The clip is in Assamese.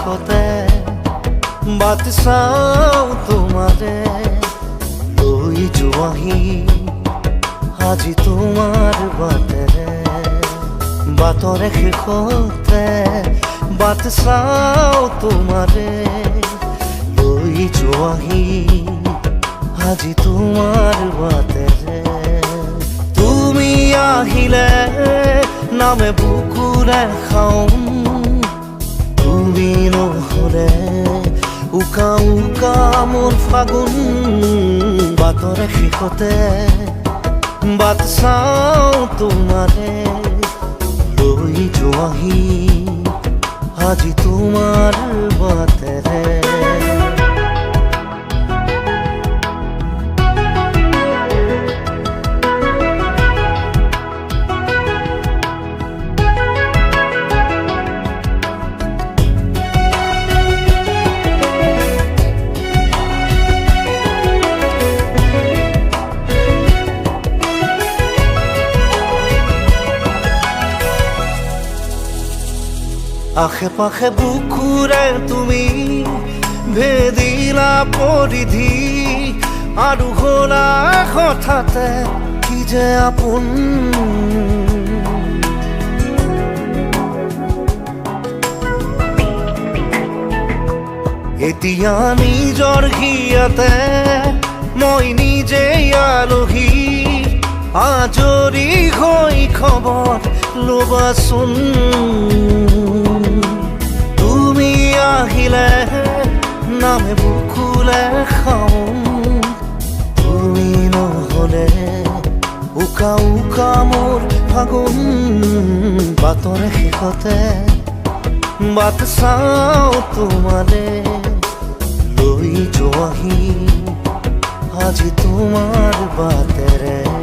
শেষতে বাট চাওঁ তোমাৰে লৈ যোৱাহি আজি তোমাৰ বাটেৰে বাটৰে শেষতে বাট চাওঁ তোমাৰে লৈ যোৱাহি আজি তোমাৰ বাটেৰে তুমি আহিলে নামে বুকুৰে খাওঁ তুমি নহ'লে উকা উকা মোৰ ফাগুন বাটৰে শেষতে বাট চাওঁ তোমাৰে লৈ যোৱাহি আজি তোমাৰ বাটেৰে আশে পাশে বুকুৰে তুমি ভেদিলা পৰিধি আৰু হ'লা হঠাতে কি যে আপোন এতিয়া নিজৰ হিয়াতে মই নিজে আলহী আজৰি হৈ খবৰ ল'বাচোন তুমি আহিলে নামে বুকুলে খাওঁ তুমি নহ'লে উকা উকা মোৰ ফাগুন বাটৰে শেষতে বাট চাওঁ তোমাৰে লৈ যোৱাহি আজি তোমাৰ বাটেৰে